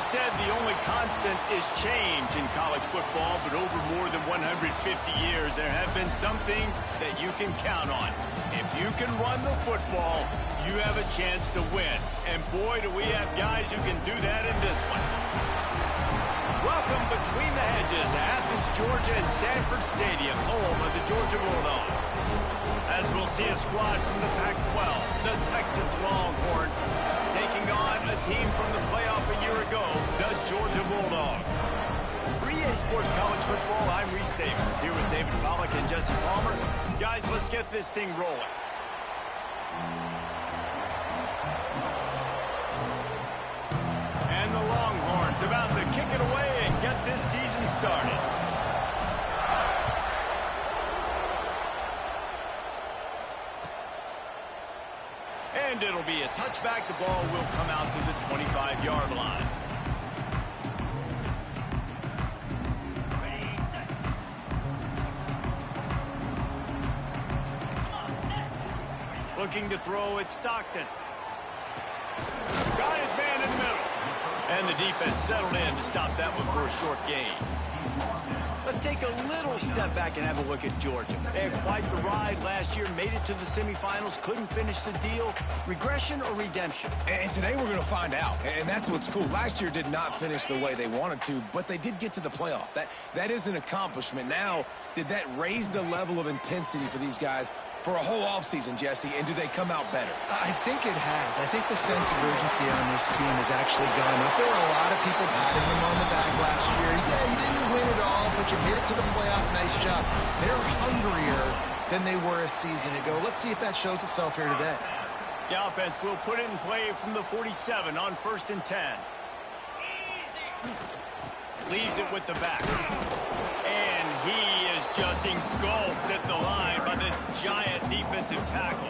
is said the only constant is change in college football, but over more than 150 years, there have been some things that you can count on. If you can run the football, you have a chance to win. And boy, do we have guys who can do that in this one. Welcome between the hedges to Athens, Georgia and Sanford Stadium, home of the Georgia Bulldogs. As we'll see a squad from the Pac-12, the Texas Longhorns, taking on a team from the playoff a year ago, the Georgia Bulldogs. For EA Sports College Football, I'm Reese Davis, here with David Pollack and Jesse Palmer. Guys, let's get this thing rolling. And the Longhorns about to kick it away and get this season started. And it'll be a touchback. The ball will come out to the 25-yard line. Looking to throw it, Stockton. Got his man in the middle. And the defense settled in to stop that one for a short gain. Let's take a little step back and have a look at Georgia. They had quite the ride last year, made it to the semifinals, couldn't finish the deal. Regression or redemption? And today we're going to find out. And that's what's cool. Last year did not finish the way they wanted to, but they did get to the playoff. That is an accomplishment. Now, did that raise the level of intensity for these guys for a whole offseason, Jesse, and do they come out better? I think it has. I think the sense of urgency on this team has actually gone up. There were a lot of people patting them on the back last year. Yeah, you didn't win it all, but you made it to the playoff. Nice job. They're hungrier than they were a season ago. Let's see if that shows itself here today. The offense will put it in play from the 47 on 1st and 10. Leaves it with the back. And he is just engulfed at the line by this giant defensive tackle.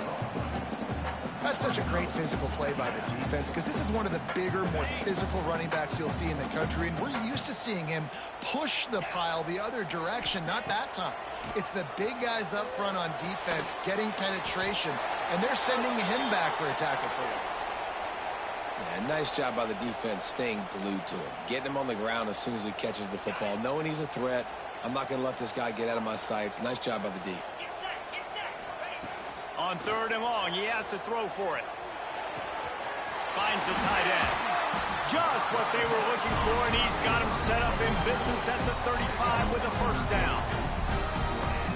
That's such a great physical play by the defense because this is one of the bigger, more physical running backs you'll see in the country, and we're used to seeing him push the pile the other direction. Not that time. It's the big guys up front on defense getting penetration, and they're sending him back for a tackle for loss. Yeah, nice job by the defense staying glued to him, getting him on the ground as soon as he catches the football, knowing he's a threat. I'm not going to let this guy get out of my sights. Nice job by the D. On 3rd and long, he has to throw for it. Finds the tight end. Just what they were looking for, and he's got him set up in business at the 35 with a first down.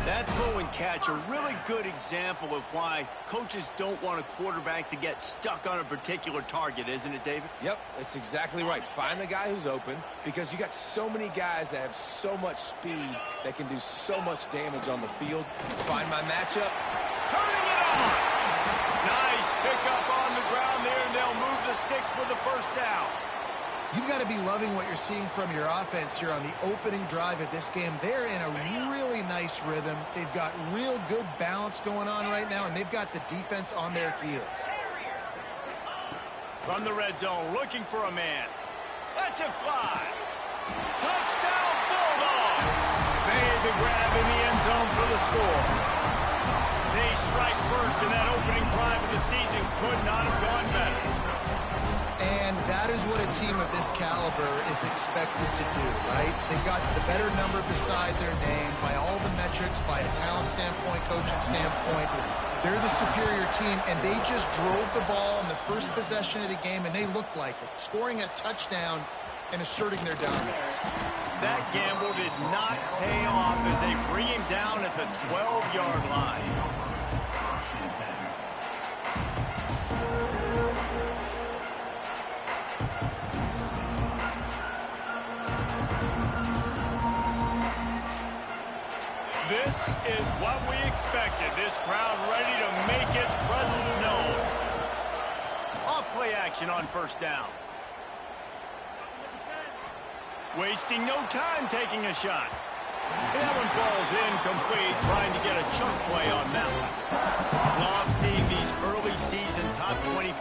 That throw and catch, a really good example of why coaches don't want a quarterback to get stuck on a particular target, isn't it, David? Yep, that's exactly right. Find the guy who's open because you got so many guys that have so much speed that can do so much damage on the field. Find my matchup. Turning it on. Nice pickup on the ground there, and they'll move the sticks with the first down. You've got to be loving what you're seeing from your offense here on the opening drive of this game. They're in a really nice rhythm. They've got real good balance going on right now, and they've got the defense on their heels. From the red zone, looking for a man. Lets it fly. Touchdown, Bulldogs. Made the grab in the end zone for the score. They strike first, and that opening drive of the season could not have gone better. And that is what a team of this caliber is expected to do, right? They've got the better number beside their name by all the metrics, by a talent standpoint, coaching standpoint. They're the superior team, and they just drove the ball in the first possession of the game, and they looked like it, scoring a touchdown and asserting their dominance. That gamble did not pay off as they bring him down at the 12-yard line. This is what we expected. This crowd ready to make its presence known. Off play action on 1st down. Wasting no time taking a shot. That one falls incomplete, trying to get a chunk play on that one. Love seeing these early season top 25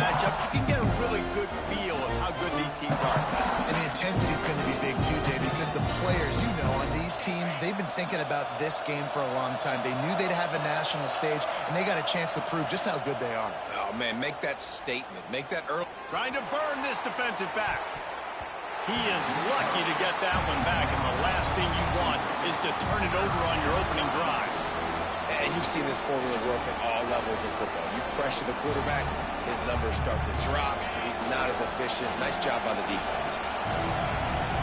matchups. You can get a really good feel of how good these teams are. And the intensity is going to be big too, David, because the players, you know, on these teams, they've been thinking about this game for a long time. They knew they'd have a national stage, and they got a chance to prove just how good they are. Oh, man, make that statement. Make that early. Trying to burn this defensive back. He is lucky to get that one back, and the last thing you want is to turn it over on your opening drive. And you've seen this formula work at all levels of football. You pressure the quarterback, his numbers start to drop. He's not as efficient. Nice job by the defense.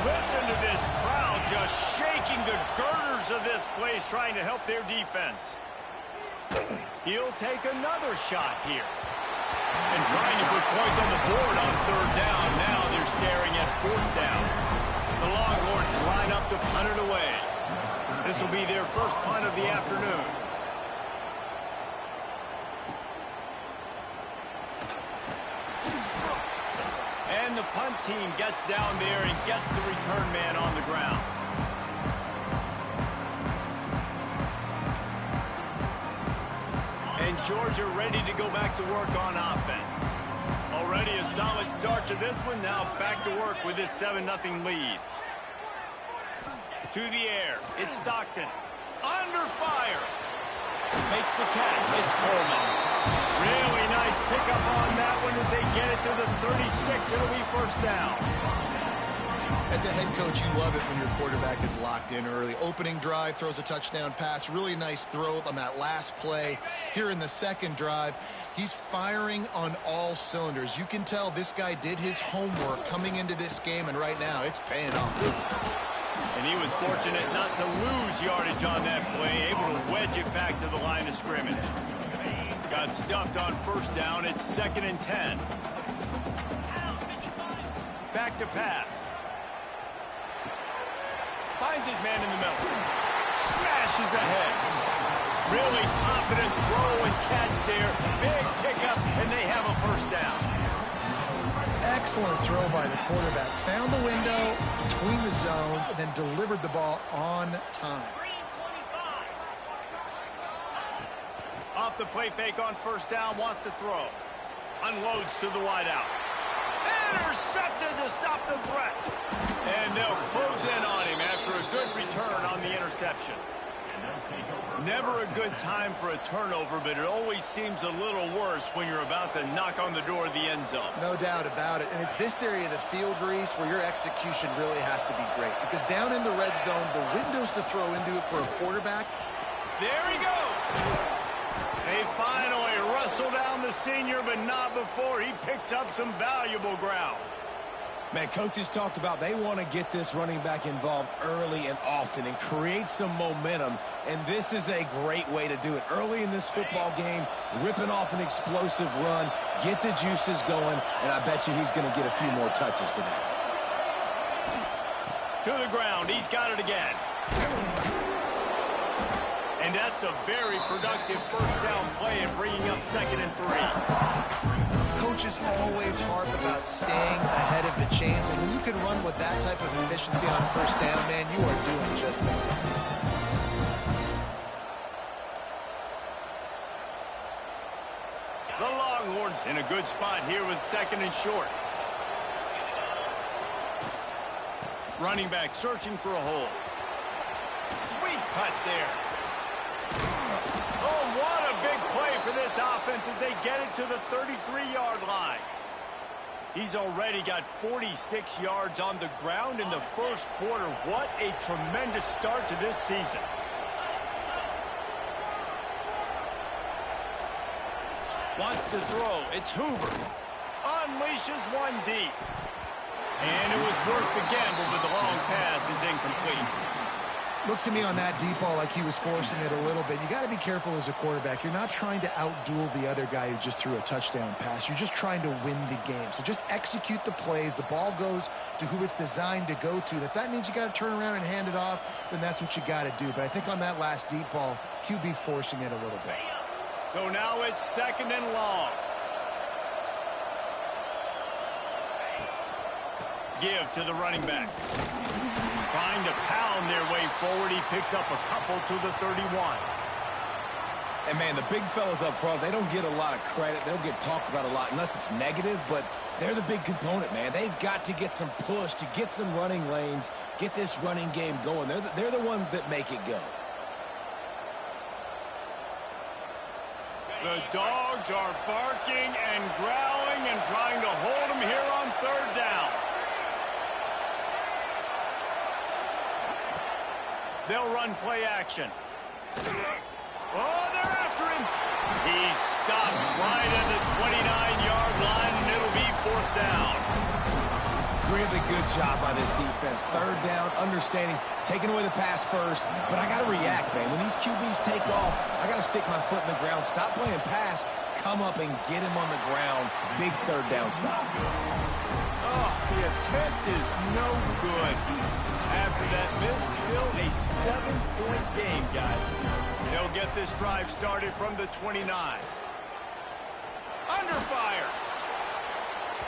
Listen to this crowd just shaking the girders of this place, trying to help their defense. He'll take another shot here. And trying to put points on the board on third down. Now they're staring at fourth down. The Longhorns line up to punt it away. This will be their first punt of the afternoon. And the punt team gets down there and gets the return man on the ground. And Georgia ready to go back to work on offense. Already a solid start to this one. Now back to work with this 7-0 lead. To the air. It's Stockton. Under fire. Makes the catch. It's Coleman. Really nice pickup on that one as they get it to the 36. It'll be first down. As a head coach, you love it when your quarterback is locked in early. Opening drive, throws a touchdown pass. Really nice throw on that last play. Here in the second drive, he's firing on all cylinders. You can tell this guy did his homework coming into this game, and right now it's paying off. And he was fortunate not to lose yardage on that play, able to wedge it back to the line of scrimmage. Got stuffed on first down. It's 2nd and 10. Back to pass. Finds his man in the middle. Smashes ahead. Really confident throw and catch there. Big pickup, and they have a first down. Excellent throw by the quarterback. Found the window between the zones and then delivered the ball on time. Off the play fake on first down, wants to throw. Unloads to the wideout. Intercepted to stop the threat. And they'll close in on him after a good return on the interception. Never a good time for a turnover, but it always seems a little worse when you're about to knock on the door of the end zone. No doubt about it. And it's this area of the field, Reese, where your execution really has to be great. Because down in the red zone, the windows to throw into it for a quarterback. There he goes. They finally wrestle down the senior, but not before he picks up some valuable ground. Man, coaches talked about they want to get this running back involved early and often and create some momentum, and this is a great way to do it. Early in this football game, ripping off an explosive run, get the juices going, and I bet you he's going to get a few more touches today. To the ground, he's got it again. And that's a very productive first down play and bringing up 2nd and 3. Coaches always harp about staying ahead of the chains, and when you can run with that type of efficiency on first down, man, you are doing just that. The Longhorns in a good spot here with 2nd and short. Running back searching for a hole. Sweet cut there. Oh, what a big play for this offense as they get it to the 33-yard line. He's already got 46 yards on the ground in the first quarter. What a tremendous start to this season. Wants to throw. It's Hoover. Unleashes one deep. And it was worth the gamble, but the long pass is incomplete. Looks to me on that deep ball like he was forcing it a little bit. You got to be careful as a quarterback. You're not trying to outduel the other guy who just threw a touchdown pass. You're just trying to win the game. So just execute the plays. The ball goes to who it's designed to go to. And if that means you got to turn around and hand it off, then that's what you got to do. But I think on that last deep ball, QB forcing it a little bit. So now it's 2nd and long. Give to the running back. Trying to pound their way forward. He picks up a couple to the 31. And, man, the big fellas up front, they don't get a lot of credit. They'll get talked about a lot unless it's negative, but they're the big component, man. They've got to get some push to get some running lanes, get this running game going. They're the ones that make it go. The Dogs are barking and growling and trying to hold him here on third down. They'll run play action. Oh, they're after him. He's stopped right at the 29-yard line, and it'll be 4th down. Really good job by this defense. 3rd down, understanding, taking away the pass first. But I got to react, man. When these QBs take off, I got to stick my foot in the ground, stop playing pass, come up and get him on the ground. Big 3rd down stop. Oh, the attempt is no good. After that miss, still a 7-point game, guys. They'll get this drive started from the 29. Under fire.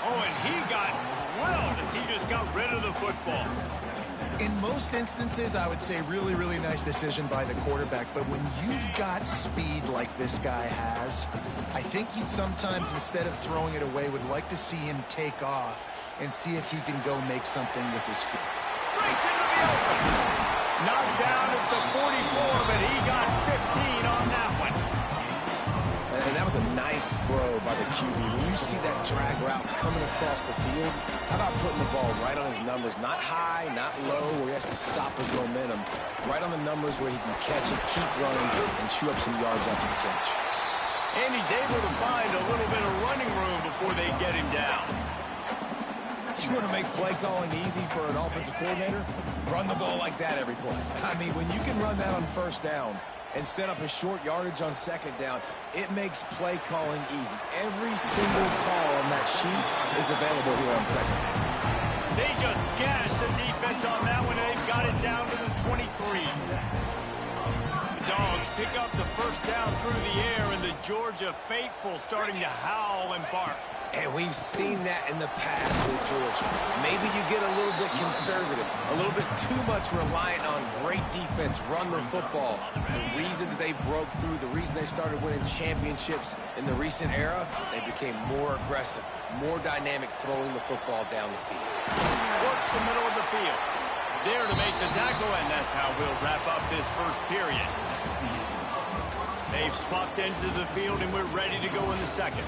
Oh, and he got drilled as he just got rid of the football. In most instances, I would say really, really nice decision by the quarterback. But when you've got speed like this guy has, I think you'd sometimes, instead of throwing it away, would like to see him take off and see if he can go make something with his feet. Breaks into the open. Knocked down at the 44, but he got 15 on that one. And that was a nice throw by the QB. When you see that drag route coming across the field, how about putting the ball right on his numbers? Not high, not low, where he has to stop his momentum. Right on the numbers where he can catch it, keep running, and chew up some yards after the catch. And he's able to find a little bit of running room before they get him down. You want to make play calling easy for an offensive coordinator? Run the ball like that every play. I mean, when you can run that on 1st down and set up a short yardage on 2nd down, it makes play calling easy. Every single call on that sheet is available here on 2nd down. They just gashed the defense on that one, and they've got it down to the 23. The Dogs pick up the 1st down through the air, and the Georgia faithful starting to howl and bark. And we've seen that in the past with Georgia. Maybe you get a little bit conservative, a little bit too much reliant on great defense, run the football. The reason that they broke through, the reason they started winning championships in the recent era, they became more aggressive, more dynamic throwing the football down the field. Works the middle of the field. There to make the tackle, and that's how we'll wrap up this 1st period. They've swapped into the field, and we're ready to go in the 2nd.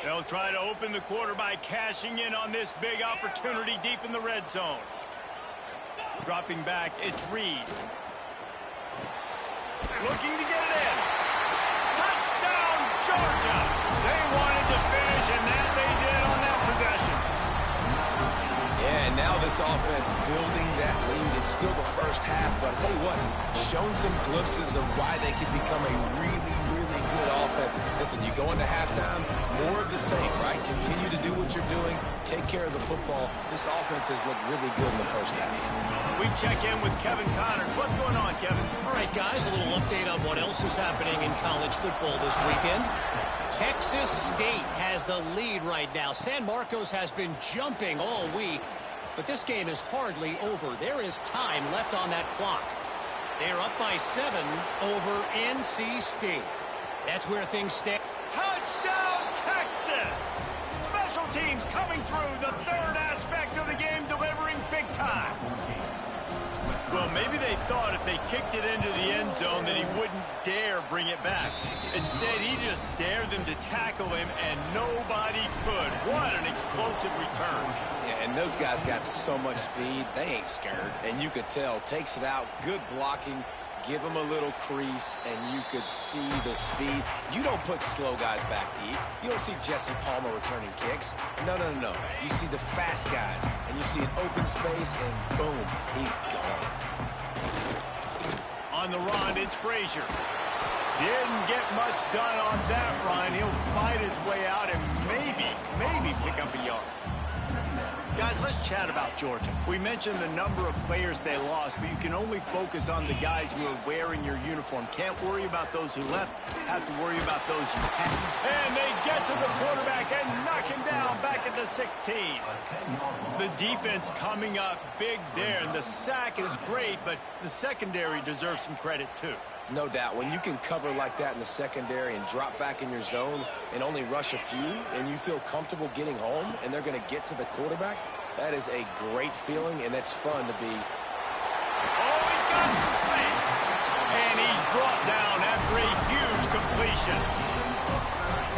They'll try to open the quarter by cashing in on this big opportunity deep in the red zone. Dropping back, it's Reed. Looking to get it in. Touchdown, Georgia! They wanted to finish, and that they did on that possession. Yeah, and now this offense building that lead. It's still the 1st half, but I'll tell you what, shown some glimpses of why they could become a really good offense. Listen, you go into halftime, more of the same, right? Continue to do what you're doing, take care of the football. This offense has looked really good in the 1st half. We check in with Kevin Connors. What's going on, Kevin? All right, guys, a little update on what else is happening in college football this weekend. Texas State has the lead right now. San Marcos has been jumping all week, but this game is hardly over. There is time left on that clock. They're up by 7 over NC State. That's where things stand. Touchdown, Texas! Special teams coming through, the 3rd aspect of the game, delivering big time. Well, maybe they thought if they kicked it into the end zone that he wouldn't dare bring it back. Instead, he just dared them to tackle him, and nobody could. What an explosive return. Yeah, and those guys got so much speed, they ain't scared. And you could tell, takes it out, good blocking, give them a little crease, and you could see the speed. You don't put slow guys back deep. You don't see Jesse Palmer returning kicks. No. You see the fast guys, and you see an open space, and boom, he's gone. On the run, it's Frazier. Didn't get much done on that run. He'll fight his way out and maybe pick up a yard. Guys, let's chat about Georgia. We mentioned the number of players they lost, but you can only focus on the guys who are wearing your uniform. Can't worry about those who left. Have to worry about those who haven't. And they get to the quarterback and knock him down back at the 16. The defense coming up big there, and the sack is great, but the secondary deserves some credit too. No doubt. When you can cover like that in the secondary and drop back in your zone and only rush a few, and you feel comfortable getting home, and they're going to get to the quarterback, that is a great feeling, and it's fun to be. Oh, he's got some space. And he's brought down after a huge completion.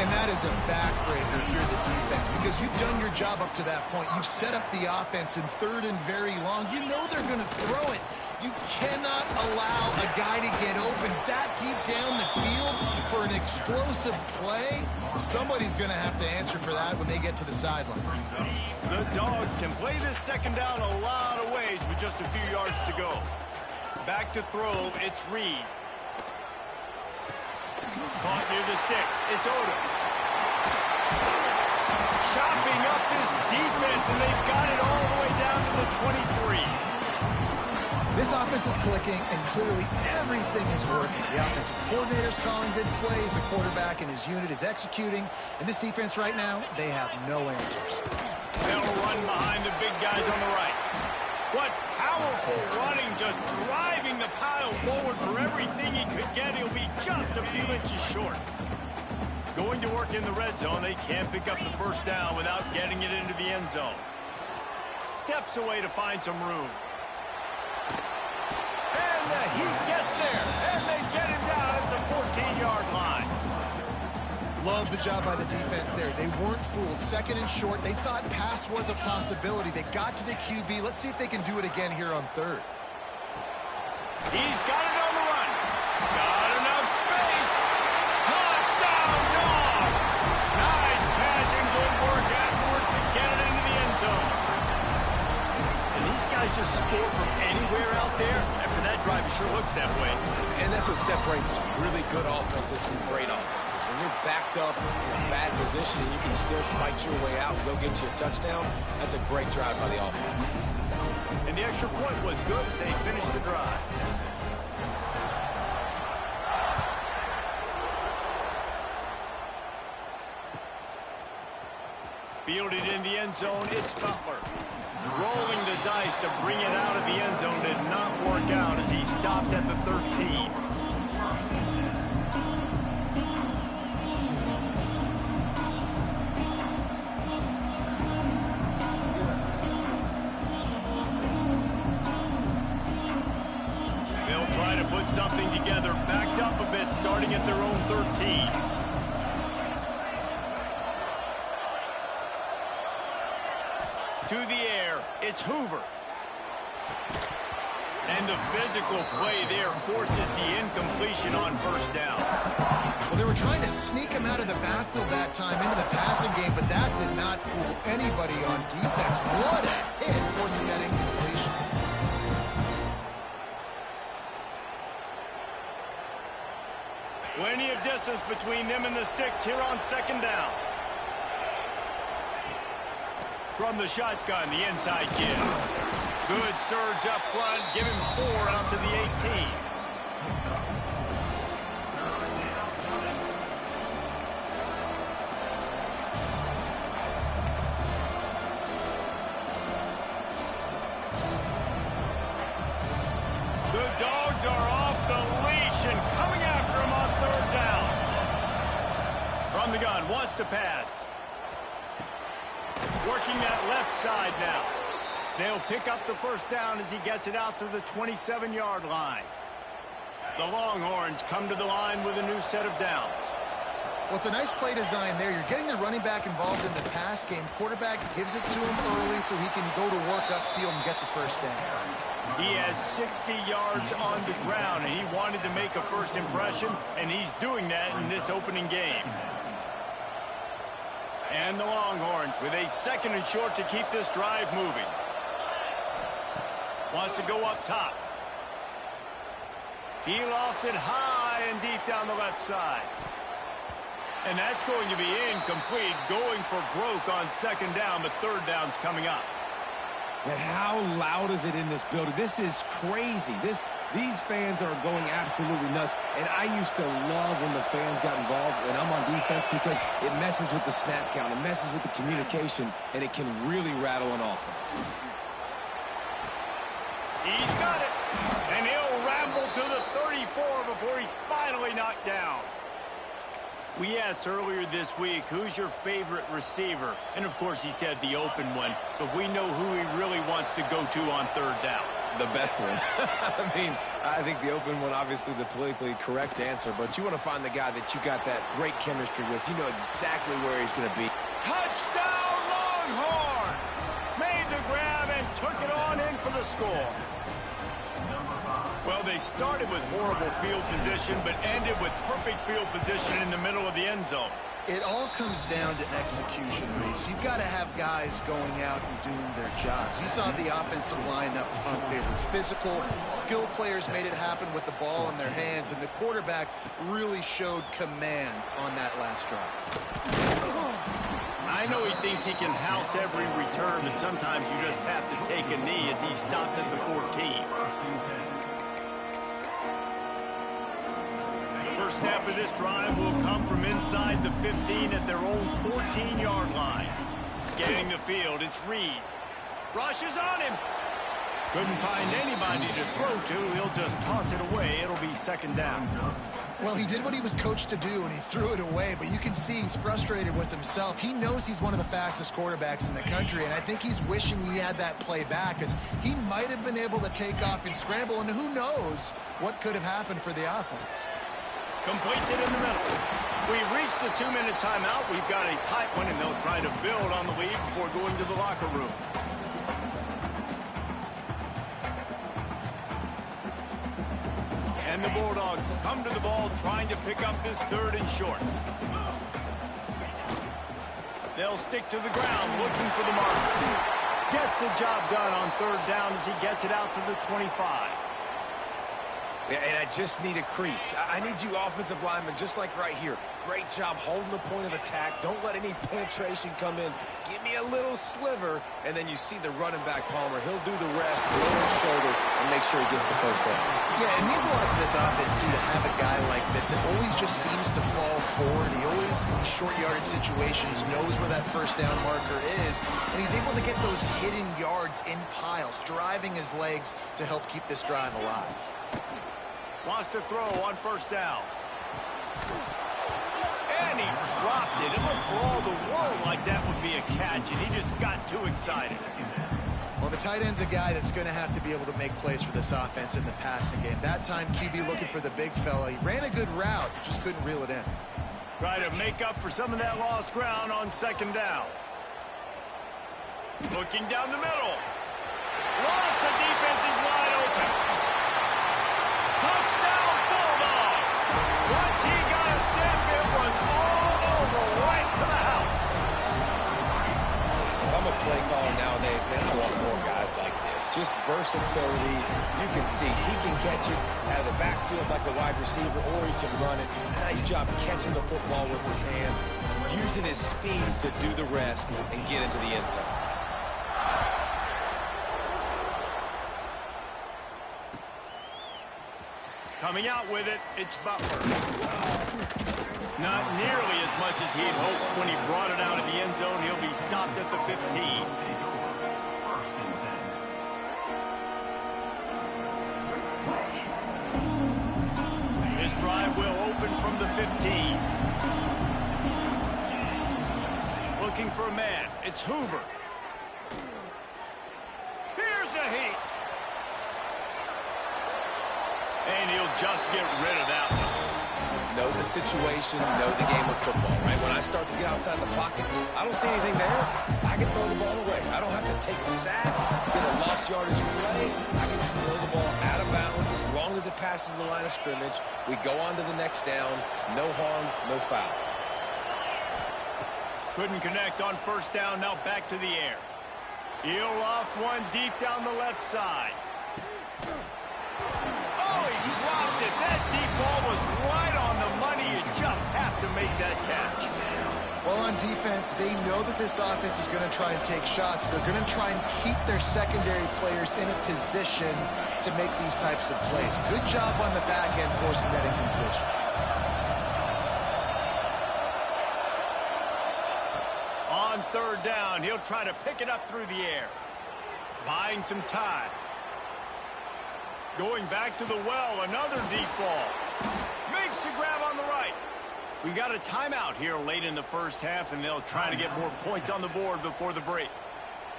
And that is a backbreaker if you're the defense, because you've done your job up to that point. You've set up the offense in third and very long. You know they're going to throw it. You cannot allow a guy to get open that deep down the field for an explosive play. Somebody's going to have to answer for that when they get to the sideline. The Dogs can play this second down a lot of ways with just a few yards to go. Back to throw, it's Reed. Caught near the sticks. It's Odom. Chopping up this defense, and they've got it all the way down to the 23. This offense is clicking, and clearly everything is working. The offensive coordinator's calling good plays. The quarterback and his unit is executing. And this defense right now, they have no answers. They'll run behind the big guys on the right. What powerful running, just driving the pile forward for everything he could get. He'll be just a few inches short. Going to work in the red zone. They can't pick up the first down without getting it into the end zone. Steps away to find some room. And the Heat gets there. And they get him down at the 14-yard line. Love the job by the defense there. They weren't fooled. Second and short. They thought pass was a possibility. They got to the QB. Let's see if they can do it again here on third. He's got it on the run. Got enough space. Touchdown, Dogs! Nice catch and good work afterwards to get it into the end zone. And these guys just score from anywhere out there. After that drive, it sure looks that way. And that's what separates really good offenses from great offenses. When you're backed up in a bad position and you can still fight your way out and go get you a touchdown, that's a great drive by the offense. And the extra point was good as they finished the drive. Fielded in the end zone, it's Butler. Rolling the dice to bring it out of the end zone did not work out as he stopped at the 13. They'll try to put something together, backed up a bit, starting at their own 13. To the air, it's Hoover. And the physical play there forces the incompletion on first down. Well, they were trying to sneak him out of the backfield that time into the passing game, but that did not fool anybody on defense. What a hit, forcing that incompletion. Plenty of distance between them and the sticks here on second down. From the shotgun, the inside give. Good surge up front. Give him 4 out to the 18. The Dogs are off the leash and coming after him on third down. From the gun, wants to pass. Working that left side now. They'll pick up the first down as he gets it out to the 27-yard line. The Longhorns come to the line with a new set of downs. Well, it's a nice play design there. You're getting the running back involved in the pass game. Quarterback gives it to him early so he can go to work upfield and get the first down. He has 60 yards on the ground, and he wanted to make a first impression, and he's doing that in this opening game. And the Longhorns with a second and short to keep this drive moving. Wants to go up top. He lofts it high and deep down the left side. And that's going to be incomplete, going for broke on second down, but third down's coming up. And how loud is it in this building? This is crazy. These fans are going absolutely nuts. And I used to love when the fans got involved, and I'm on defense, because it messes with the snap count. It messes with the communication, and it can really rattle an offense. He's got it. And he'll ramble to the 34 before he's finally knocked down. We asked earlier this week, who's your favorite receiver? And, of course, he said the open one. But we know who he really wants to go to on third down. The best one. I mean, I think the open one, obviously the politically correct answer, but you want to find the guy that you got that great chemistry with. You know exactly where he's going to be. Touchdown, Longhorns! Made the grab and took it on in for the score. Well, they started with horrible field position, but ended with perfect field position in the middle of the end zone. It all comes down to execution, Reese. You've got to have guys going out and doing their jobs. You saw the offensive line up front. They were physical. Skilled players made it happen with the ball in their hands, and the quarterback really showed command on that last drive. I know he thinks he can house every return, but sometimes you just have to take a knee as he stopped at the 14. First snap of this drive will come from inside the 15 at their own 14-yard line. Scanning the field, it's Reed. Rushes on him. Couldn't find anybody to throw to. He'll just toss it away. It'll be second down. Well, he did what he was coached to do, and he threw it away, but you can see he's frustrated with himself. He knows he's one of the fastest quarterbacks in the country, and I think he's wishing he had that play back, because he might have been able to take off and scramble, and who knows what could have happened for the offense. Completes it in the middle. We've reached the 2-minute timeout. We've got a tight one, and they'll try to build on the lead before going to the locker room. And the Bulldogs come to the ball, trying to pick up this third and short. They'll stick to the ground, looking for the mark. Gets the job done on third down as he gets it out to the 25. Yeah, and I just need a crease. I need you offensive linemen, just like right here. Great job holding the point of attack. Don't let any penetration come in. Give me a little sliver, and then you see the running back, Palmer. He'll do the rest, lower his shoulder, and make sure he gets the first down. Yeah, it means a lot to this offense, too, to have a guy like this that always just seems to fall forward. He always, in these short yardage situations, knows where that first down marker is, and he's able to get those hidden yards in piles, driving his legs to help keep this drive alive. Wants to throw on first down. And he dropped it. It looked for all the world like that would be a catch, and he just got too excited. Well, the tight end's a guy that's going to have to be able to make plays for this offense in the passing game. That time, QB looking for the big fella. He ran a good route, just couldn't reel it in. Try to make up for some of that lost ground on second down. Looking down the middle. Lost, the defense is wide open. Touchdown, Bulldogs! Once he got a step, it was all over, right to the house. If I'm a play caller nowadays, man, I want more guys like this. Just versatility. You can see he can catch it out of the backfield like a wide receiver, or he can run it. Nice job catching the football with his hands, using his speed to do the rest and get into the end zone. Coming out with it, it's Butler. Not nearly as much as he'd hoped when he brought it out of the end zone. He'll be stopped at the 15. This drive will open from the 15. Looking for a man. It's Hoover. Here's a heat. And he'll just get rid of that one. Know the situation, know the game of football, right? When I start to get outside the pocket, I don't see anything there. I can throw the ball away. I don't have to take a sack, get a lost yardage play. I can just throw the ball out of bounds as long as it passes the line of scrimmage. We go on to the next down. No harm, no foul. Couldn't connect on first down. Now back to the air. He'll loft one deep down the left side. He dropped it. That deep ball was right on the money. You just have to make that catch. Well, on defense, they know that this offense is going to try and take shots. They're going to try and keep their secondary players in a position to make these types of plays. Good job on the back end forcing that incompletion. On third down, he'll try to pick it up through the air. Buying some time. Going back to the well, another deep ball. Makes the grab on the right. We got a timeout here late in the first half, and they'll try to get more points on the board before the break.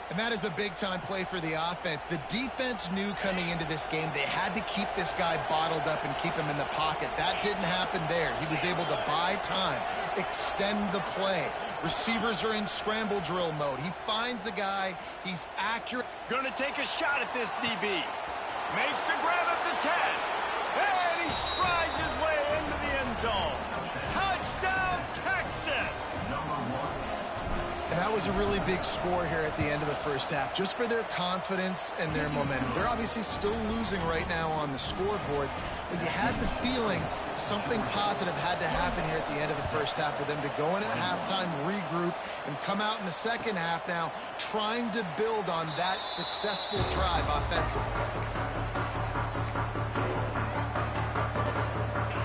And that is a big-time play for the offense. The defense knew coming into this game they had to keep this guy bottled up and keep him in the pocket. That didn't happen there. He was able to buy time, extend the play. Receivers are in scramble drill mode. He finds a guy. He's accurate. Gonna take a shot at this DB. Makes the grab at the 10. And he strides his way into the end zone. Touchdown, Texas! And that was a really big score here at the end of the first half, just for their confidence and their momentum. They're obviously still losing right now on the scoreboard, but you had the feeling something positive had to happen here at the end of the first half for them to go in at halftime, regroup, and come out in the second half now trying to build on that successful drive offensively.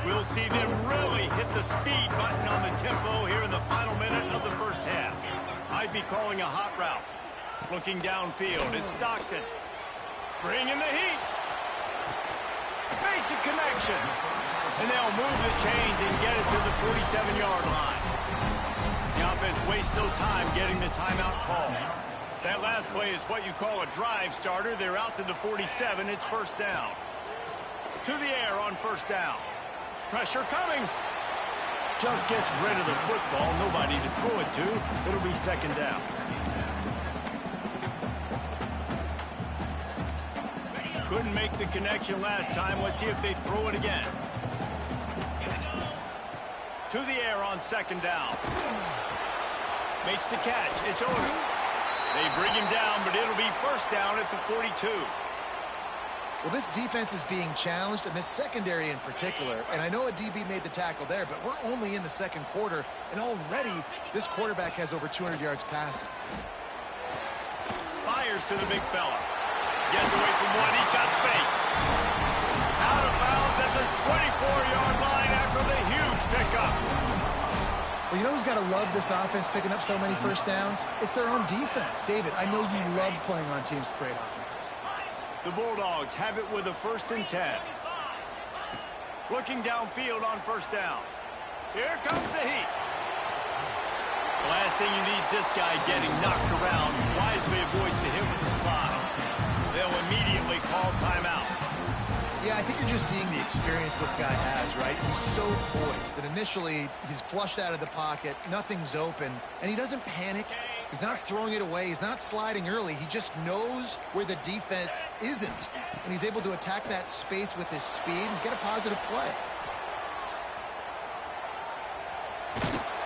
We'll see them really hit the speed button on the tempo here in the final minute of the first half. I'd be calling a hot route. Looking downfield, it's Stockton. Bringing the heat. Makes a connection. And they'll move the chains and get it to the 47-yard line. The offense wastes no time getting the timeout call. That last play is what you call a drive starter. They're out to the 47. It's first down. To the air on first down. Pressure coming. Just gets rid of the football. Nobody to throw it to. It'll be second down. Couldn't make the connection last time. Let's see if they throw it again. To the air on second down. Makes the catch. It's Odom. They bring him down, but it'll be first down at the 42. Well, this defense is being challenged, and this secondary in particular. And I know a DB made the tackle there, but we're only in the second quarter, and already this quarterback has over 200 yards passing. Fires to the big fella. Gets away from one. He's got space. Out of bounds at the 24-yard line after the huge pickup. Well, you know who's got to love this offense picking up so many first downs? It's their own defense. David, I know you love playing on teams with great offenses. The Bulldogs have it with a 1st and 10. Looking downfield on first down. Here comes the heat. The last thing you need is this guy getting knocked around. Wisely avoids the hit with the slide. They'll immediately call timeout. Yeah, I think you're just seeing the experience this guy has, right? He's so poised that initially he's flushed out of the pocket, nothing's open, and he doesn't panic. He's not throwing it away. He's not sliding early. He just knows where the defense isn't, and he's able to attack that space with his speed and get a positive play.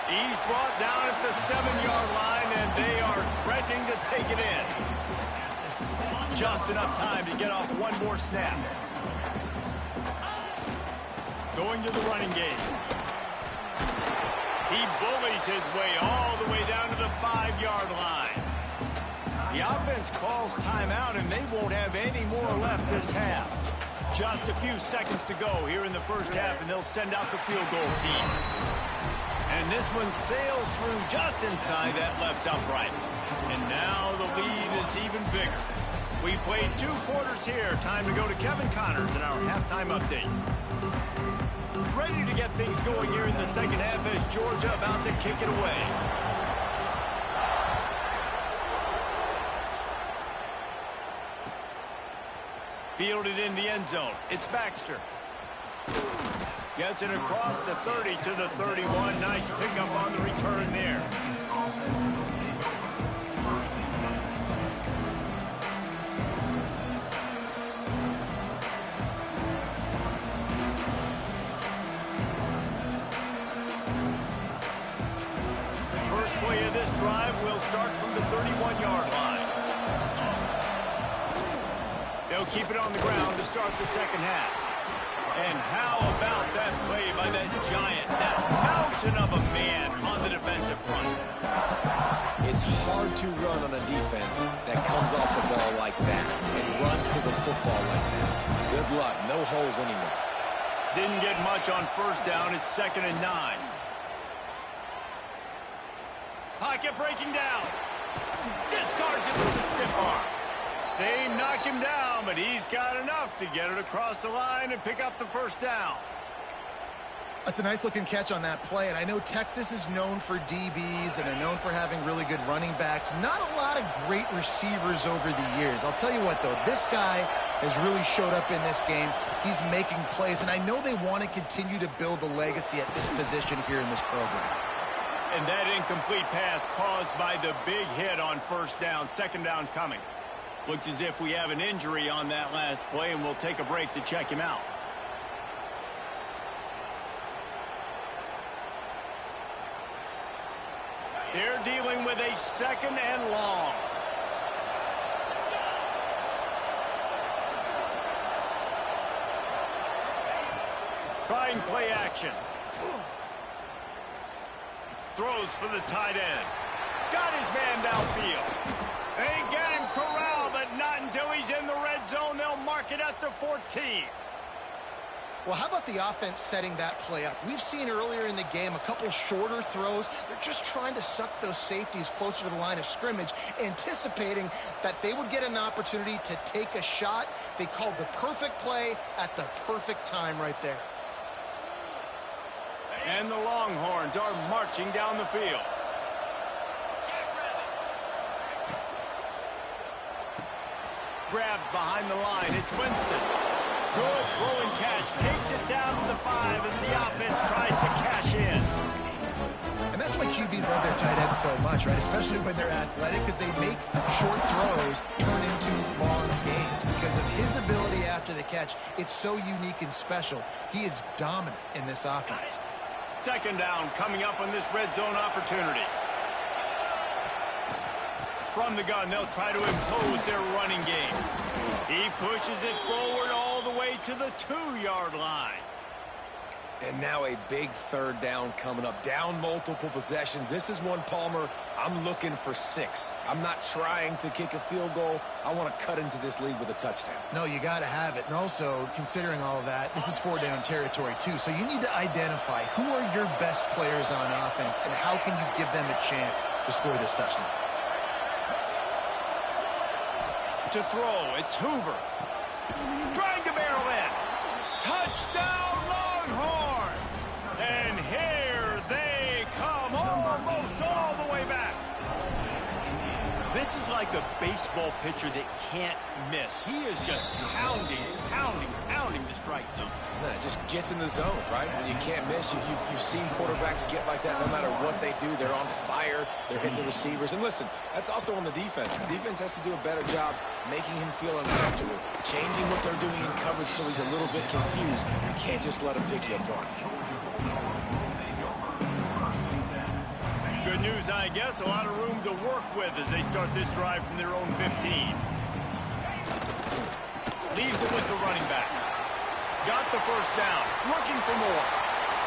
He's brought down at the 7-yard line, and they are threatening to take it in. Just enough time to get off one more snap. Going to the running game. He bullies his way all the way down to the 5-yard line. The offense calls timeout, and they won't have any more left this half. Just a few seconds to go here in the first half, and they'll send out the field goal team. And this one sails through just inside that left upright. And now the lead is even bigger. We played 2 quarters here. Time to go to Kevin Connors in our halftime update. Ready to get things going here in the second half as Georgia about to kick it away. Fielded in the end zone. It's Baxter. Gets it across the 30 to the 31. Nice pickup on the return there. First play of this drive will start from the 31-yard line. They'll keep it on the ground to start the second half. And how about that play by that giant, that mountain of a man on the defensive front? It's hard to run on a defense that comes off the ball like that and runs to the football like that. Good luck. No holes anywhere. Didn't get much on first down. It's 2nd and 9. Pocket breaking down. Discards it with the stiff arm. They knock him down, but he's got enough to get it across the line and pick up the first down. That's a nice-looking catch on that play, and I know Texas is known for DBs, and they're known for having really good running backs. Not a lot of great receivers over the years. I'll tell you what, though, this guy has really showed up in this game. He's making plays, and I know they want to continue to build a legacy at this position here in this program. And that incomplete pass caused by the big hit on first down. Second down coming. Looks as if we have an injury on that last play, and we'll take a break to check him out. They're dealing with a second and long. Trying play action. Throws for the tight end. Got his man downfield. They get him corralled, but not until he's in the red zone. They'll mark it at the 14. Well, how about the offense setting that play up? We've seen earlier in the game a couple shorter throws. They're just trying to suck those safeties closer to the line of scrimmage, anticipating that they would get an opportunity to take a shot. They called the perfect play at the perfect time right there. And the Longhorns are marching down the field. Grabbed behind the line. It's Winston. Good throw and catch. Takes it down to the 5 as the offense tries to cash in. And that's why QBs love their tight ends so much, right? Especially when they're athletic, because they make short throws turn into long gains. Because of his ability after the catch, it's so unique and special. He is dominant in this offense. Second down coming up on this red zone opportunity. From the gun, they'll try to impose their running game. He pushes it forward all the way to the 2-yard line. And now a big third down coming up. Down multiple possessions. This is one, Palmer, I'm looking for 6. I'm not trying to kick a field goal. I want to cut into this lead with a touchdown. No, you got to have it. And also, considering all of that, this is 4-down territory, too. So you need to identify who are your best players on offense and how can you give them a chance to score this touchdown. To throw, it's Hoover. Trying to barrel in. Touchdown, Longhorns! And here they come, almost all the way back. This is like a baseball pitcher that can't miss. He is just pounding the strike zone. Yeah, it just gets in the zone, right? When you can't miss, you've seen quarterbacks get like that no matter what they do. They're on fire. They're hitting the receivers. And listen, that's also on the defense. The defense has to do a better job making him feel uncomfortable, changing what they're doing in coverage so he's a little bit confused. You can't just let him pick you apart. Good news, I guess. A lot of room to work with as they start this drive from their own 15. Leaves it with the running back. Got the first down. Looking for more.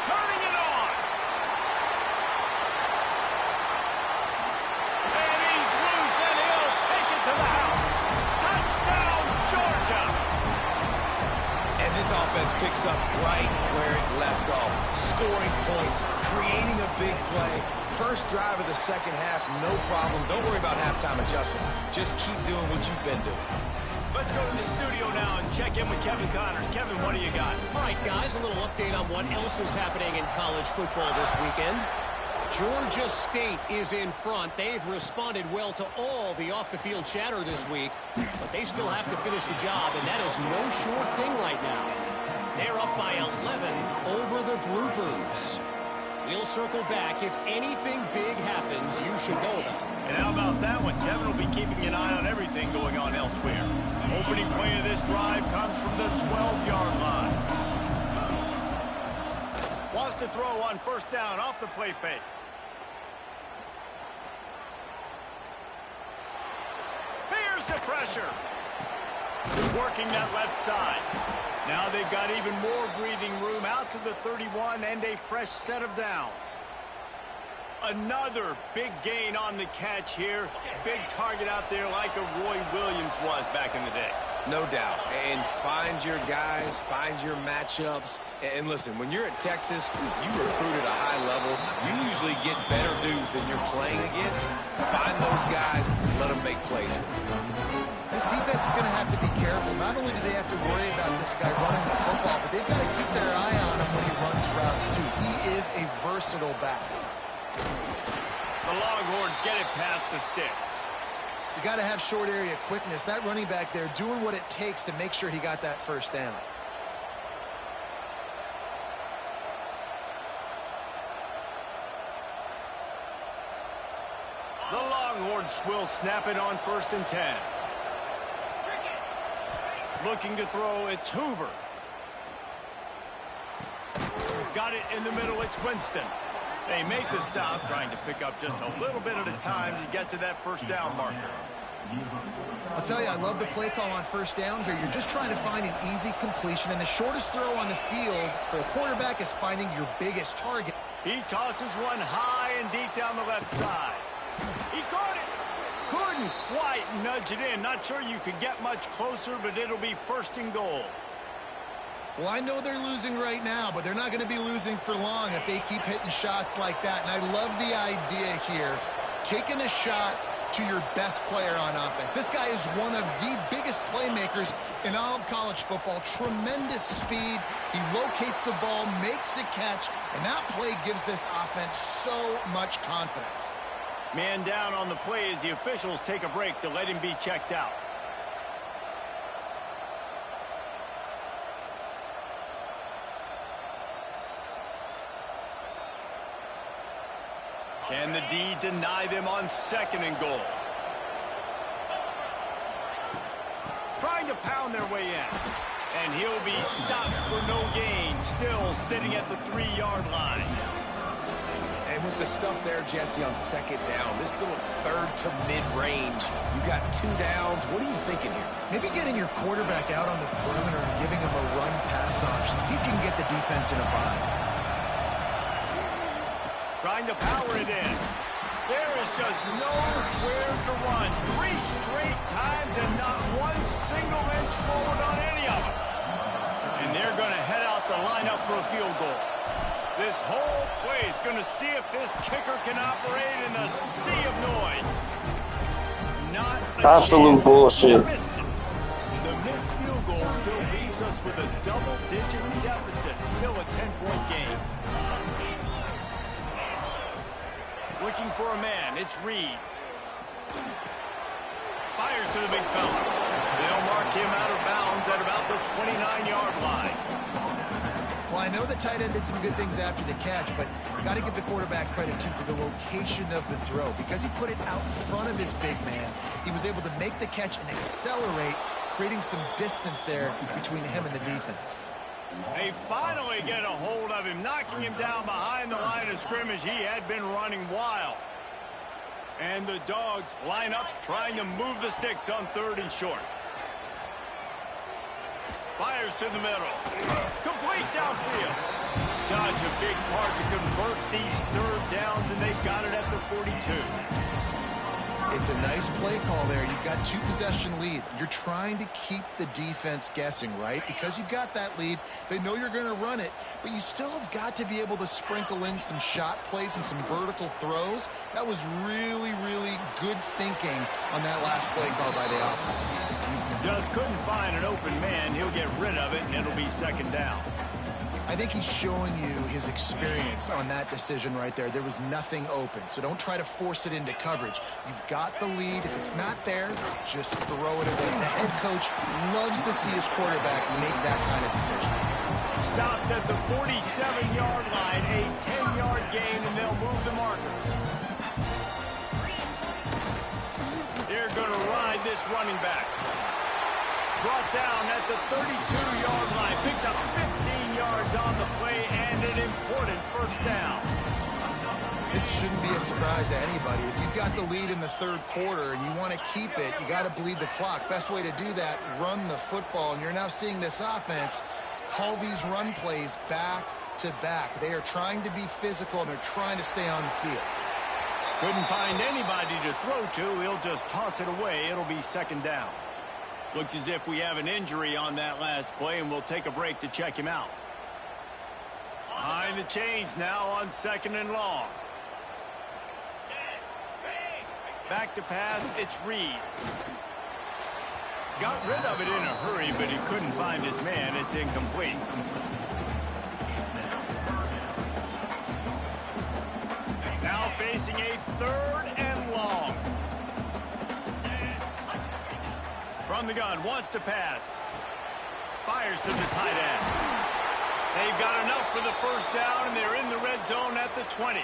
Turning it on. And he's loose, and he'll take it to the house. Touchdown, Georgia. And this offense picks up right where it left off. Scoring points, creating a big play. First drive of the second half, no problem. Don't worry about halftime adjustments. Just keep doing what you've been doing. Let's go to the studio now and check in with Kevin Connors. Kevin, what do you got? All right, guys, a little update on what else is happening in college football this weekend. Georgia State is in front. They've responded well to all the off-the-field chatter this week, but they still have to finish the job, and that is no sure thing right now. They're up by 11 over the Groupers. We'll circle back. If anything big happens, you should know about it. And how about that one? Kevin will be keeping an eye on everything going on elsewhere. Opening play of this drive comes from the 12-yard line. Wants to throw on first down off the play fake. Here's the pressure. Working that left side. Now they've got even more breathing room out to the 31 and a fresh set of downs. Another big gain on the catch here. Big target out there like a Roy Williams was back in the day. No doubt. And find your guys, find your matchups. And listen, when you're at Texas, you recruit at a high level. You usually get better dudes than you're playing against. Find those guys, let them make plays for you. This defense is going to have to be careful. Not only do they have to worry about this guy running the football, but they've got to keep their eye on him when he runs routes, too. He is a versatile back. The Longhorns get it past the sticks. You got to have short area quickness. That running back there doing what it takes to make sure he got that first down. The Longhorns will snap it on 1st and 10. Looking to throw, it's Hoover. Got it in the middle, it's Winston. They make the stop, trying to pick up just a little bit at a time to get to that first down marker. I'll tell you, I love the play call on first down here. You're just trying to find an easy completion, and the shortest throw on the field for the quarterback is finding your biggest target. He tosses one high and deep down the left side. He caught it. Couldn't quite nudge it in. Not sure you could get much closer, but it'll be 1st and goal. Well, I know they're losing right now, but they're not going to be losing for long if they keep hitting shots like that. And I love the idea here, taking a shot to your best player on offense. This guy is one of the biggest playmakers in all of college football. Tremendous speed. He locates the ball, makes a catch, and that play gives this offense so much confidence. Man down on the play as the officials take a break to let him be checked out. Can the D deny them on 2nd and goal? Trying to pound their way in. And he'll be stopped for no gain. Still sitting at the 3-yard line. And with the stuff there, Jesse, on 2nd down, this little 3rd to mid-range, you got 2 downs. What are you thinking here? Maybe getting your quarterback out on the perimeter and giving him a run-pass option. See if you can get the defense in a bind. Trying to power it in. There is just nowhere to run. 3 straight times and not one single inch forward on any of them. And they're going to head out to line up for a field goal. This whole play is going to see if this kicker can operate in the sea of noise. Not absolute bullshit. The missed field goal still leaves us with a double-digit deficit. Still a 10-point game. Looking for a man, it's Reed. Fires to the big fella. They'll mark him out of bounds at about the 29-yard line. Well, I know the tight end did some good things after the catch, but got to give the quarterback credit, too, for the location of the throw. Because he put it out in front of his big man, he was able to make the catch and accelerate, creating some distance there between him and the defense. They finally get a hold of him, knocking him down behind the line of scrimmage. He had been running wild. And the Dogs line up, trying to move the sticks on 3rd and short. Fires to the middle. Complete downfield. Such a big part to convert these 3rd downs, and they've got it at the 42. It's a nice play call there. You've got 2-possession lead. You're trying to keep the defense guessing, right? Because you've got that lead, they know you're going to run it, but you still have got to be able to sprinkle in some shot plays and some vertical throws. That was really, really good thinking on that last play call by the offense. Just couldn't find an open man. He'll get rid of it, and it'll be 2nd down. I think he's showing you his experience on that decision right there. There was nothing open, so don't try to force it into coverage. You've got the lead. If it's not there, just throw it away. The head coach loves to see his quarterback make that kind of decision. Stopped at the 47-yard line, a 10-yard gain, and they'll move the markers. They're going to ride this running back. Brought down at the 32-yard line. Picks up 15 yards on the play and an important 1st down. This shouldn't be a surprise to anybody. If you've got the lead in the 3rd quarter and you want to keep it, you got to bleed the clock. Best way to do that, run the football. And you're now seeing this offense call these run plays back to back. They are trying to be physical, and they're trying to stay on the field. Couldn't find anybody to throw to. He'll just toss it away. It'll be 2nd down. Looks as if we have an injury on that last play, and we'll take a break to check him out. Behind the chains now on 2nd and long. Back to pass, it's Reed. Got rid of it in a hurry, but he couldn't find his man. It's incomplete. Now facing a 3rd and long. From the gun, wants to pass. Fires to the tight end. They've got enough for the first down, and they're in the red zone at the 20.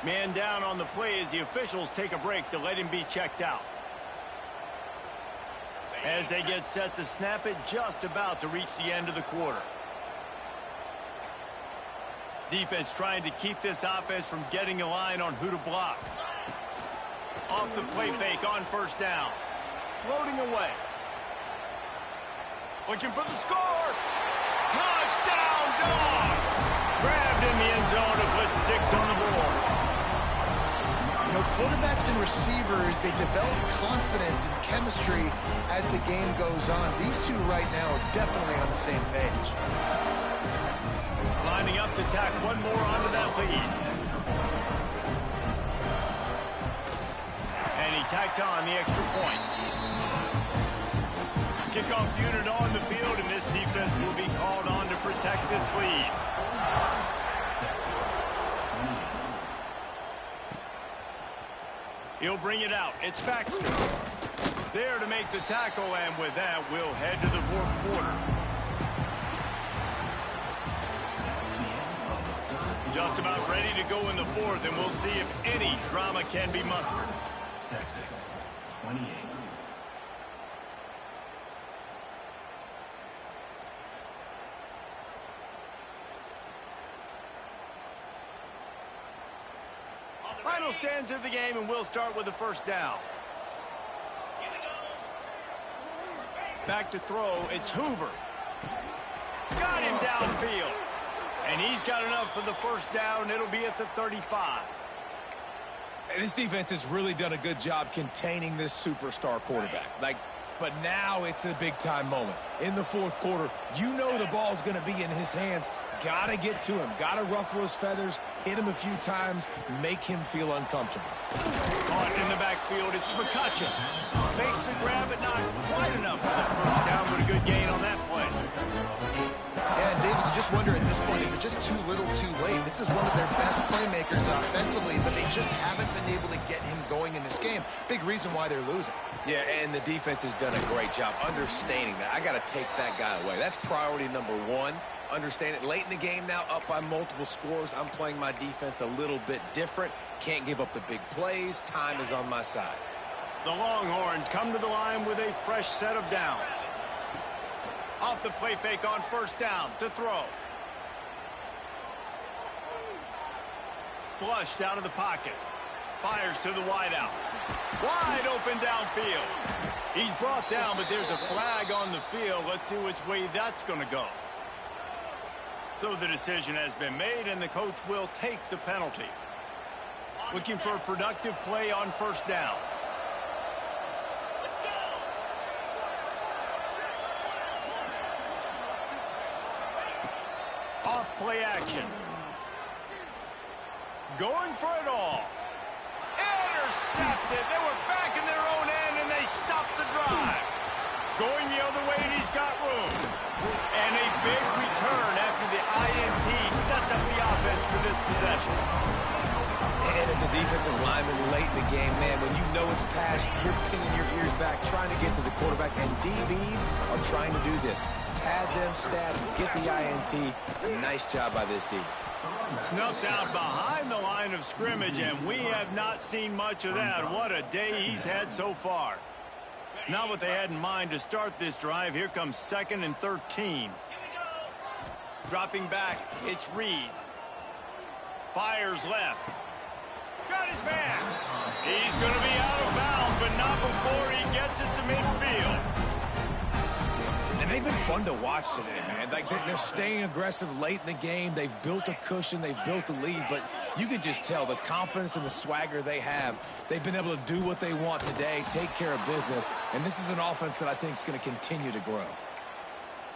Man down on the play as the officials take a break to let him be checked out. As they get set to snap it, just about to reach the end of the quarter. Defense trying to keep this offense from getting a line on who to block. Off the play fake on 1st down. Floating away. Looking for the score. Touchdown, Dogs! Grabbed in the end zone to put 6 on the board. You know, quarterbacks and receivers, they develop confidence and chemistry as the game goes on. These two right now are definitely on the same page. Lining up to tack one more onto that lead. And he tacks on the extra point. Kickoff unit on the field, and this defense will be called on to protect this lead. He'll bring it out. It's Baxter. There to make the tackle, and with that, we'll head to the 4th quarter. Just about ready to go in the 4th, and we'll see if any drama can be mustered. Texas, 28. Final stands of the game, and we'll start with the first down. Back to throw, it's Hoover. Got him downfield. And he's got enough for the first down. It'll be at the 35. This defense has really done a good job containing this superstar quarterback. But now it's the big-time moment. In the 4th quarter, you know the ball's going to be in his hands. Got to get to him. Got to ruffle his feathers, hit him a few times, make him feel uncomfortable. Caught in the backfield, it's McCutcheon. Makes the grab, but not quite enough for the first down, but a good gain on that play. Yeah, and David, you just wonder at this point, is it just too little too late? This is one of their best playmakers offensively, but they just haven't been able to get him going in this game. Big reason why they're losing. Yeah, and the defense has done a great job understanding that. I got to take that guy away. That's priority number 1. Understand it. Late in the game now, up by multiple scores. I'm playing my defense a little bit different. Can't give up the big plays. Time is on my side. The Longhorns come to the line with a fresh set of downs. Off the play fake on 1st down to throw. Flushed out of the pocket. Fires to the wideout. Wide open downfield. He's brought down, but there's a flag on the field. Let's see which way that's going to go. So the decision has been made, and the coach will take the penalty. Looking for a productive play on 1st down. Off play action. Going for it all. Intercepted. They were back in their own end, and they stopped the drive. Going the other way, and he's got room. And a big return after the INT sets up the offense for this possession. And as a defensive lineman late in the game, man, when you know it's pass, you're pinning your ears back, trying to get to the quarterback, and DBs are trying to do this. Pad them stats, get the INT. Nice job by this D. Snuffed out behind the line of scrimmage, and we have not seen much of that. What a day he's had so far. Not what they had in mind to start this drive. Here comes 2nd and 13. Dropping back, it's Reed. Fires left. Got his man. He's going to be out of bounds, but not before he gets it to midfield. And they've been fun to watch today, man. Like, they're staying aggressive late in the game. They've built a cushion. They've built a lead. But you can just tell the confidence and the swagger they have. They've been able to do what they want today, take care of business. And this is an offense that I think is going to continue to grow.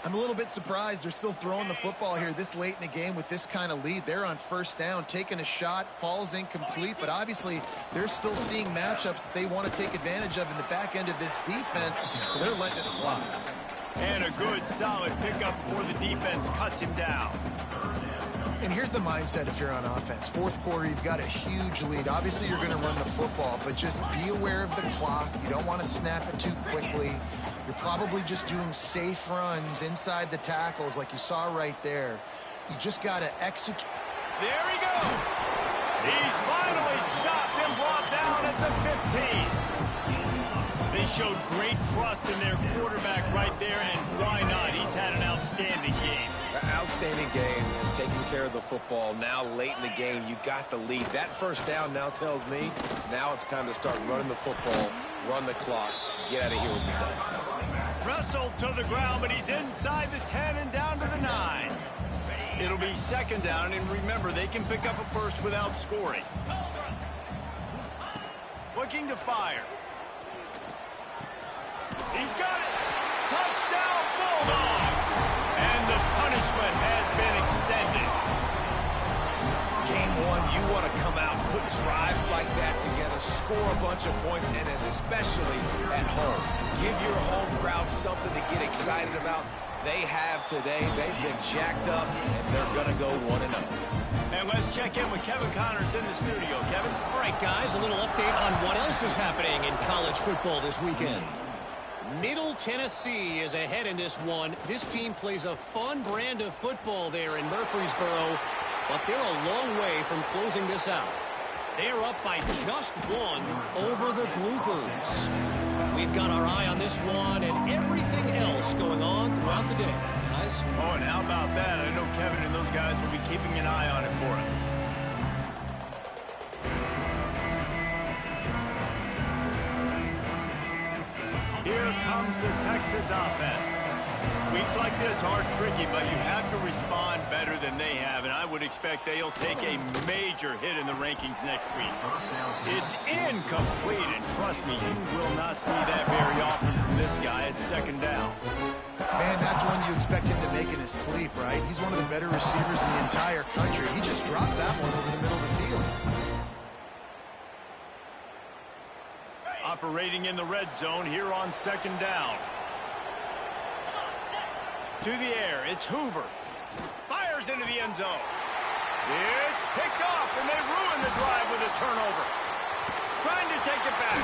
I'm a little bit surprised they're still throwing the football here this late in the game with this kind of lead. They're on first down, taking a shot, falls incomplete, but obviously they're still seeing matchups that they want to take advantage of in the back end of this defense, so they're letting it fly. And a good, solid pickup before the defense cuts him down. And here's the mindset if you're on offense. Fourth quarter, you've got a huge lead. Obviously, you're going to run the football, but just be aware of the clock. You don't want to snap it too quickly. You're probably just doing safe runs inside the tackles like you saw right there. You just got to execute. There he goes. He's finally stopped and brought down at the 15. They showed great trust in their quarterback right there, and why not? He's had an outstanding game. Outstanding game. Is taking care of the football. Now late in the game, you got the lead. That first down now tells me now it's time to start running the football, run the clock, get out of here with the day. Wrestled to the ground, but he's inside the 10 and down to the 9. It'll be second down, and remember, they can pick up a first without scoring. Looking to fire. He's got it. Touchdown, Bulldogs. And the punishment has been extended. Game one, you want to come out, put drives like that together, score a bunch of points, and especially at home. Give your home crowd something to get excited about. They have today. They've been jacked up, and they're going to go 1-0. And let's check in with Kevin Connors in the studio. Kevin? All right, guys, a little update on what else is happening in college football this weekend. Middle Tennessee is ahead in this one. This team plays a fun brand of football there in Murfreesboro, but they're a long way from closing this out. They're up by just one over the Groupers. We've got our eye on this one and everything else going on throughout the day, guys. Oh, and how about that? I know Kevin and those guys will be keeping an eye on it for us. Here comes the Texas offense. Weeks like this are tricky, but you have to respond better than they have, and I would expect they'll take a major hit in the rankings next week. It's incomplete, and trust me, you will not see that very often from this guy at second down. Man, that's one you expect him to make in his sleep, right? He's one of the better receivers in the entire country. He just dropped that one over the middle of the field. Operating in the red zone here on second down. To the air, it's Hoover. Fires into the end zone. It's picked off, and they ruin the drive with a turnover. Trying to take it back.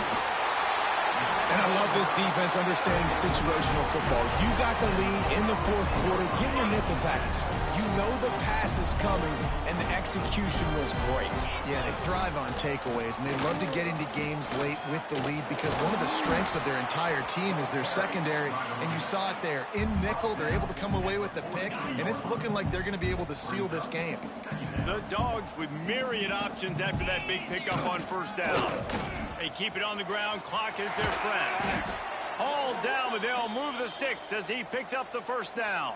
And I love this defense understanding situational football. You got the lead in the fourth quarter. Get your nickel packages. You know the pass is coming, and the execution was great. Yeah, they thrive on takeaways, and they love to get into games late with the lead because one of the strengths of their entire team is their secondary, and you saw it there. In nickel, they're able to come away with the pick, and it's looking like they're going to be able to seal this game. The Dogs with myriad options after that big pickup on first down. They keep it on the ground. Clock is their friend. Hauled down, but they'll move the sticks as he picks up the first down.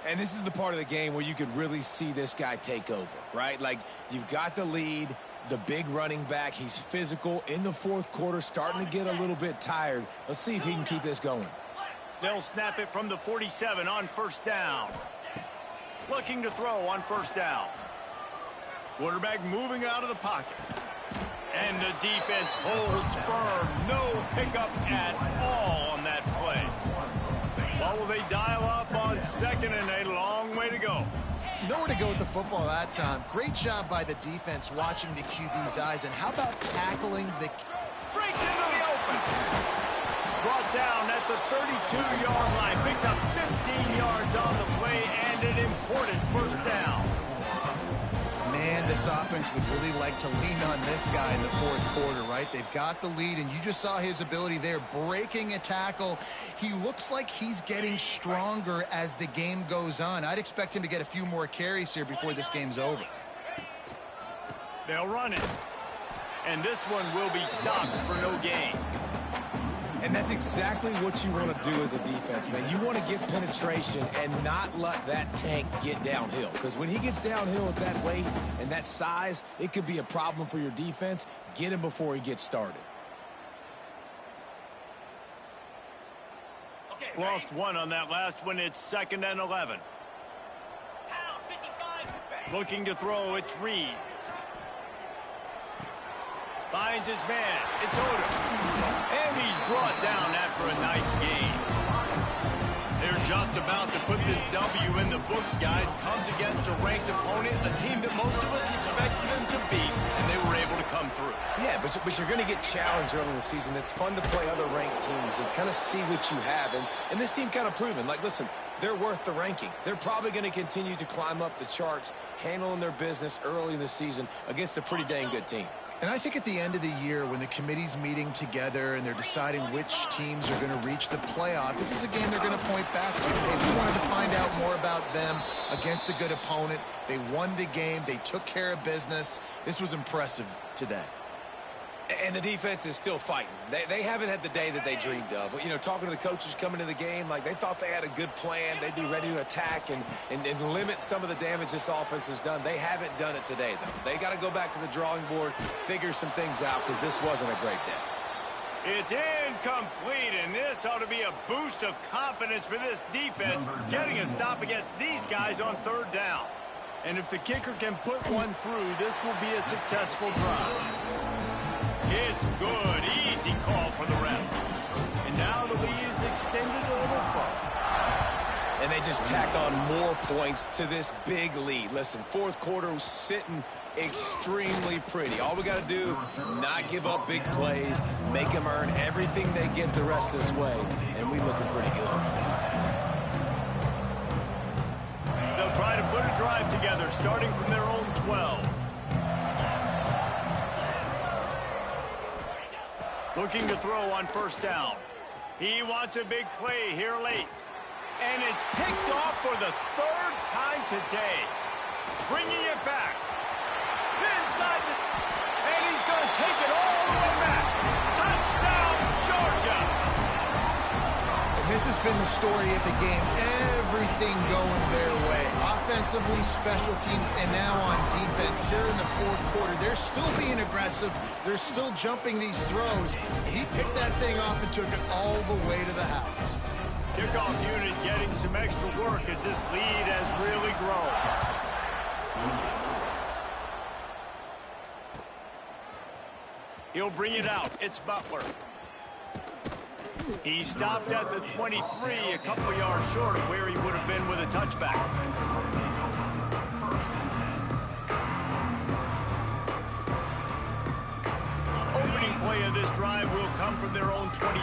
And this is the part of the game where you could really see this guy take over, right? Like, you've got the lead, the big running back. He's physical in the fourth quarter, starting to get a little bit tired. Let's see if he can keep this going. They'll snap it from the 47 on first down. Looking to throw on first down. Quarterback moving out of the pocket. And the defense holds firm. No pickup at all on that play. What will they dial up on second and a long way to go? Nowhere to go with the football that time. Great job by the defense watching the QB's eyes. And how about tackling the... Breaks into the open. Brought down at the 32-yard line. Picks up 15 yards on the play and an important first down. Man, this offense would really like to lean on this guy in the fourth quarter, right? They've got the lead, and you just saw his ability there, breaking a tackle. He looks like he's getting stronger as the game goes on. I'd expect him to get a few more carries here before this game's over. They'll run it. And this one will be stopped for no gain. And that's exactly what you want to do as a defense, man. You want to get penetration and not let that tank get downhill. Because when he gets downhill with that weight and that size, it could be a problem for your defense. Get him before he gets started. Lost one on that last one. It's 2nd and 11. Looking to throw, it's Reed. Finds his man. It's Odom. And he's brought down after a nice gain. They're just about to put this W in the books, guys. Comes against a ranked opponent, a team that most of us expected them to beat, and they were able to come through. Yeah, but you're going to get challenged early in the season. It's fun to play other ranked teams and kind of see what you have. And this team kind of proven, like, listen, they're worth the ranking. They're probably going to continue to climb up the charts, handling their business early in the season against a pretty dang good team. And I think at the end of the year, when the committee's meeting together and they're deciding which teams are going to reach the playoff, this is a game they're going to point back to. Hey, we wanted to find out more about them against a good opponent. They won the game. They took care of business. This was impressive today. And the defense is still fighting. They haven't had the day that they dreamed of. You know, talking to the coaches coming to the game, like they thought they had a good plan. They'd be ready to attack and limit some of the damage this offense has done. They haven't done it today, though. They got to go back to the drawing board, figure some things out, because this wasn't a great day. It's incomplete, and this ought to be a boost of confidence for this defense, getting a stop against these guys on 3rd down. And if the kicker can put one through, this will be a successful drive. It's good. Easy call for the refs. And now the lead is extended a little further. And they just tack on more points to this big lead. Listen, 4th quarter was sitting extremely pretty. All we got to do, not give up big plays, make them earn everything they get the rest this way, and we looking pretty good. They'll try to put a drive together, starting from their own 12. Looking to throw on 1st down. He wants a big play here late. And it's picked off for the 3rd time today. Bringing it back. Inside the... And he's going to take it all the way back. Touchdown, Georgia! And this has been the story of the game. Everything going their way. Offensively, special teams, and now on defense. Here in the 4th quarter, they're still being aggressive. They're still jumping these throws. And he picked that thing off and took it all the way to the house. Kickoff unit getting some extra work as this lead has really grown. He'll bring it out. It's Butler. He stopped at the 23, a couple yards short of where he would have been with a touchback. Opening play of this drive will come from their own 23.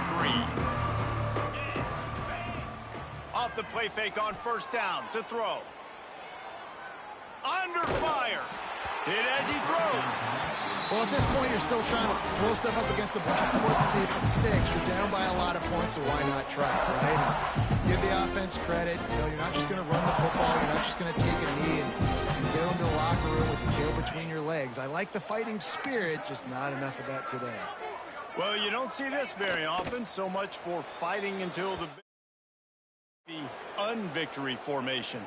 Off the play fake on 1st down to throw. Under fire. Hit as he throws. Well, at this point, you're still trying to throw stuff up against the backboard to see if it sticks. You're down by a lot of points, so why not try, right? And give the offense credit. You know, you're not just going to run the football. You're not just going to take a knee and go into the locker room with your tail between your legs. I like the fighting spirit, just not enough of that today. Well, you don't see this very often. So much for fighting until the unvictory formation.